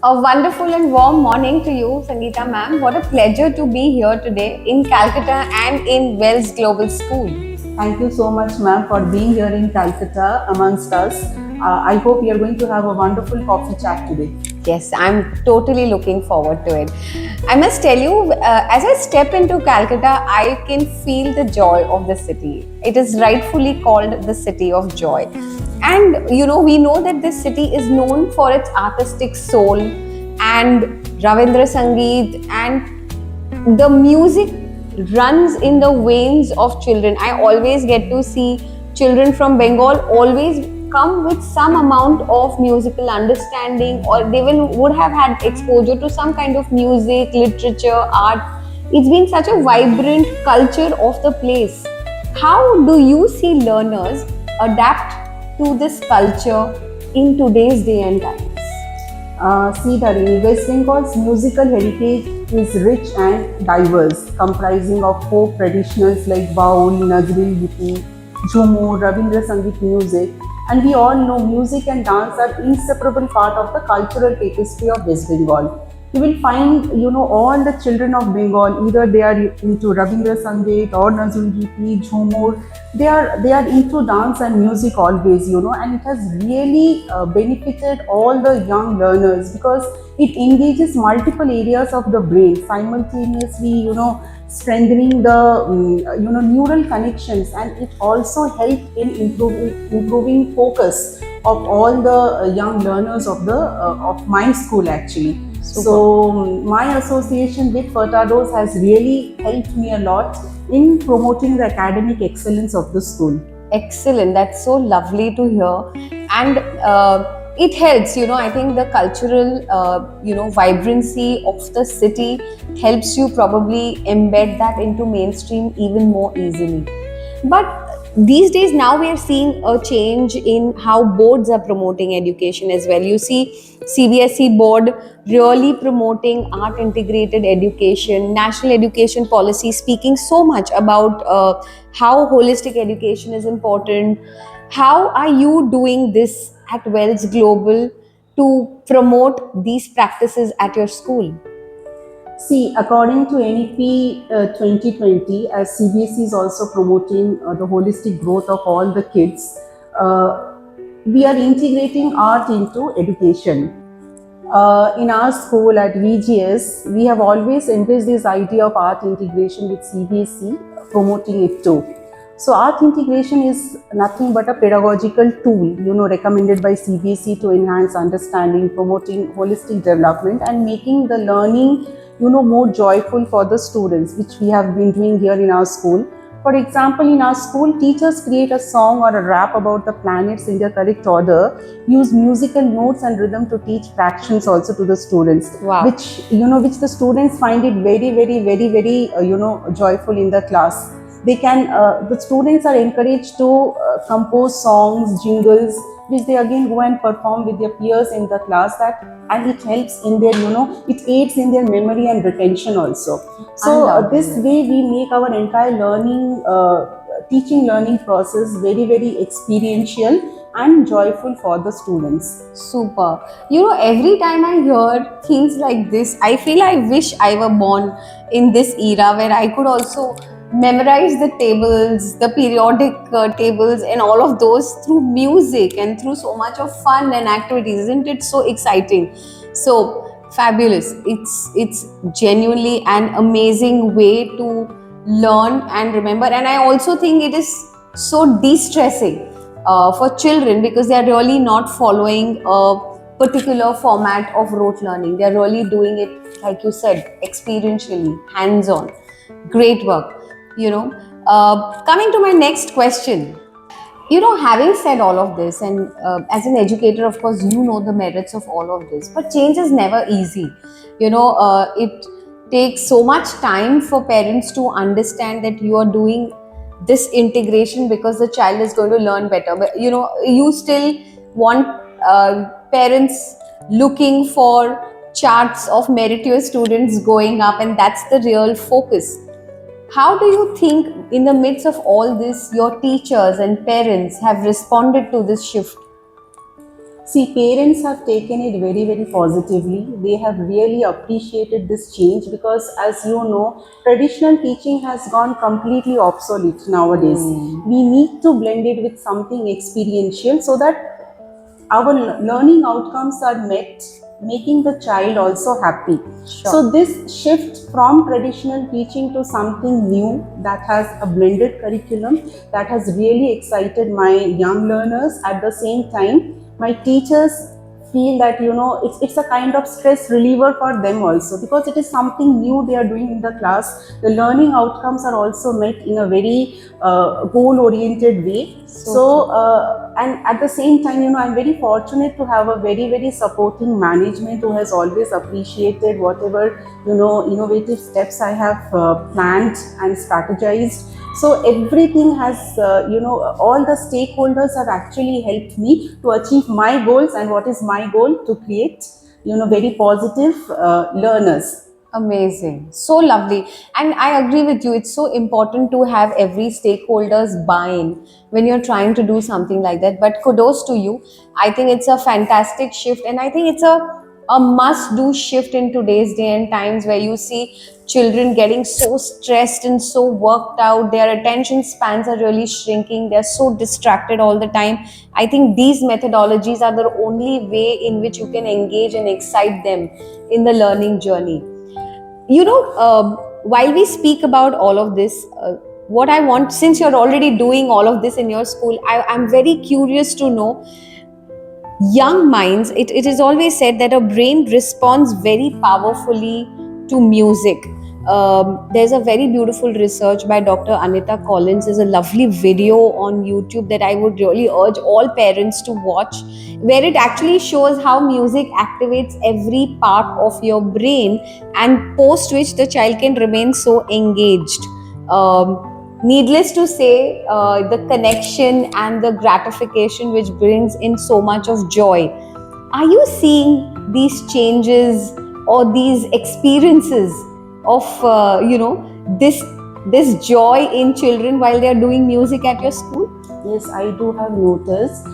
A wonderful and warm morning to you, Sangeeta ma'am. What a pleasure to be here today in Calcutta and in Wells Global School. Thank you so much, ma'am, for being here in Calcutta amongst us. I hope we are going to have a wonderful coffee chat today. Yes, I'm totally looking forward to it. I must tell you, as I step into Calcutta, I can feel the joy of the city. It is rightfully called the city of joy. And we know that this city is known for its artistic soul and Ravindra Sangeet, and the music runs in the veins of children. I always get to see children from Bengal always come with some amount of musical understanding, or they would have had exposure to some kind of music, literature, art. It's been such a vibrant culture of the place. How do you see learners adapt to this culture in today's day and times? See, Dharini, West Bengal's musical heritage is rich and diverse, comprising of folk traditionals like Baul, Nazril Giti, Jhumur, Rabindra Sangeet music, and we all know music and dance are inseparable part of the cultural tapestry of West Bengal. You will find, all the children of Bengal, either they are into Rabindra Sangeet or Nazrul Giti, Jhumur, they are into dance and music always, and it has really benefited all the young learners because it engages multiple areas of the brain simultaneously, strengthening the neural connections, and it also helped in improving focus of all the young learners of the of my school actually. Super. So my association with Furtados has really helped me a lot in promoting the academic excellence of the school. Excellent. That's so lovely to hear. And it helps, I think the cultural, vibrancy of the city helps you probably embed that into mainstream even more easily. But these days now we are seeing a change in how boards are promoting education as well. You see CBSE board really promoting art integrated education, national education policy speaking so much about how holistic education is important. How are you doing this at Wells Global to promote these practices at your school? See, according to NEP 2020, as CBSE is also promoting the holistic growth of all the kids, we are integrating art into education. In our school at VGS, we have always embraced this idea of art integration with CBSE, promoting it too. So art integration is nothing but a pedagogical tool, recommended by CBSE to enhance understanding, promoting holistic development and making the learning, more joyful for the students, which we have been doing here in our school. For example, in our school, teachers create a song or a rap about the planets in their correct order, use musical notes and rhythm to teach fractions also to the students. Wow. Which the students find it very, very, very, very, joyful in the class. The students are encouraged to compose songs, jingles, which they again go and perform with their peers in the class, and it helps in their, it aids in their memory and retention also. So this way we make our entire teaching learning process very, very experiential and joyful for the students. Super. Every time I hear things like this, I feel I wish I were born in this era where I could also memorize the tables, the periodic tables, and all of those through music and through so much of fun and activities. Isn't it so exciting? So fabulous. It's genuinely an amazing way to learn and remember. And I also think it is so de-stressing for children because they are really not following a particular format of rote learning. They are really doing it, like you said, experientially, hands-on. Great work. Coming to my next question. Having said all of this, and as an educator, of course, you know the merits of all of this, but change is never easy. It takes so much time for parents to understand that you are doing this integration because the child is going to learn better. But, you still want parents looking for charts of meritorious students going up, and that's the real focus. How do you think, in the midst of all this, your teachers and parents have responded to this shift? See, parents have taken it very, very positively. They have really appreciated this change because, as you know, traditional teaching has gone completely obsolete nowadays. We need to blend it with something experiential so that our learning outcomes are met, making the child also happy. Sure. So this shift from traditional teaching to something new that has a blended curriculum, that has really excited my young learners. At the same time, my teachers feel that, you know, it's a kind of stress reliever for them also, because it is something new they are doing in the class. The learning outcomes are also met in a very goal oriented way. So and at the same time, you know, I'm very fortunate to have a very, very supporting management who has always appreciated whatever, you know, innovative steps I have planned and strategized. So everything has, you know, all the stakeholders have actually helped me to achieve my goals. And what is my goal? To create, you know, very positive learners. Amazing. So lovely. And I agree with you. It's so important to have every stakeholder's buy-in when you're trying to do something like that. But kudos to you. I think it's a fantastic shift. And I think it's a must-do shift in today's day and times, where you see children getting so stressed and so worked out. Their attention spans are really shrinking. They're so distracted all the time. I think these methodologies are the only way in which you can engage and excite them in the learning journey. While we speak about all of this, what I want, since you're already doing all of this in your school, I'm very curious to know, young minds, it is always said that a brain responds very powerfully to music. There's a very beautiful research by Dr. Anita Collins. There's a lovely video on YouTube that I would really urge all parents to watch, where it actually shows how music activates every part of your brain, and post which the child can remain so engaged. Needless to say, the connection and the gratification which brings in so much of joy. Are you seeing these changes or these experiences of this joy in children while they are doing music at your school? Yes, I do have noticed.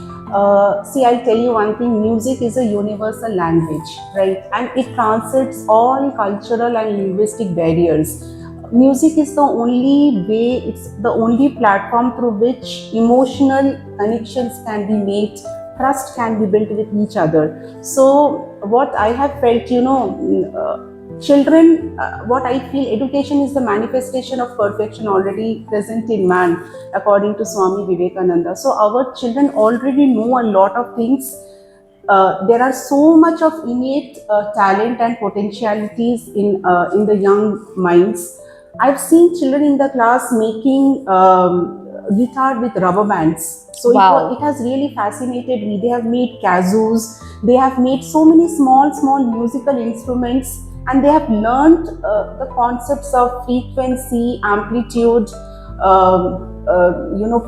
See, I'll tell you one thing, music is a universal language, right? And it transcends all cultural and linguistic barriers. Music is the only way, it's the only platform through which emotional connections can be made, trust can be built with each other. So, what I have felt, you know, children, what I feel, education is the manifestation of perfection already present in man, according to Swami Vivekananda. So our children already know a lot of things. There are so much of innate talent and potentialities in the young minds. I've seen children in the class making guitar with rubber bands. So Wow. it has really fascinated me. They have made kazoos. They have made so many small musical instruments, and they have learned the concepts of frequency, amplitude,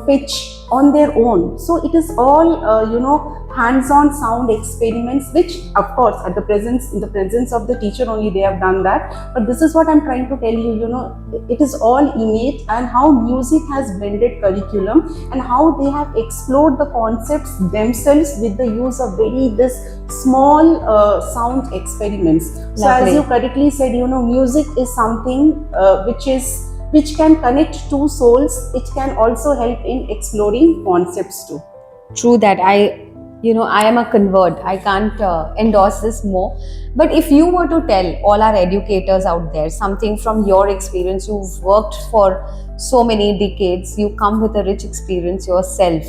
pitch on their own. So it is all hands-on sound experiments, which of course at the presence in the presence of the teacher only they have done that. But this is what I'm trying to tell you. You know, it is all innate, and how music has blended curriculum, and how they have explored the concepts themselves with the use of this small sound experiments. So Lovely. as you correctly said, you know, music is something which can connect two souls. It can also help in exploring concepts too. True that. I am a convert. I can't endorse this more. But if you were to tell all our educators out there something from your experience, you've worked for so many decades, you come with a rich experience yourself.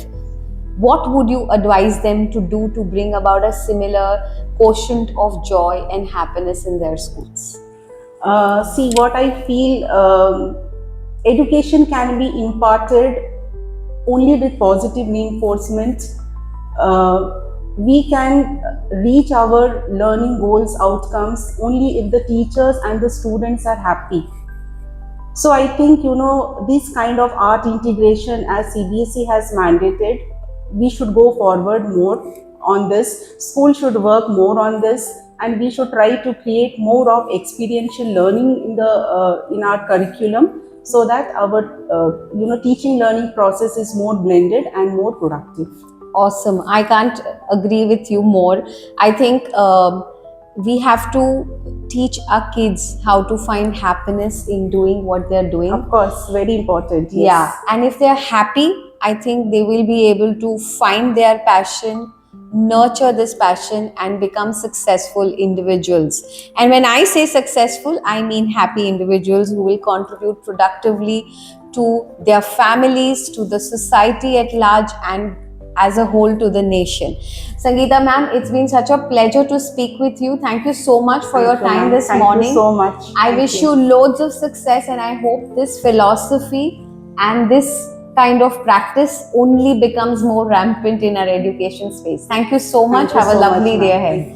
What would you advise them to do to bring about a similar quotient of joy and happiness in their schools? See, what I feel, education can be imparted only with positive reinforcement. We can reach our learning goals, outcomes, only if the teachers and the students are happy. So I think, you know, this kind of art integration, as CBSE has mandated, we should go forward more on this. School should work more on this, and we should try to create more of experiential learning in our curriculum, so that our teaching learning process is more blended and more productive. Awesome. I can't agree with you more. I think we have to teach our kids how to find happiness in doing what they're doing. Of course, very important. Yes. Yeah, and if they're happy, I think they will be able to find their passion, nurture this passion, and become successful individuals. And when I say successful, I mean happy individuals who will contribute productively to their families, to the society at large, and as a whole to the nation. Sangeeta ma'am, it's been such a pleasure to speak with you. Thank you so much for your Thank you, time ma'am. this Thank morning. you so much. I Thank wish you loads of success, and I hope this philosophy and this kind of practice only becomes more rampant in our education space. Thank you so much. Thank you Have a so much, lovely ma'am. day Thank ahead. you.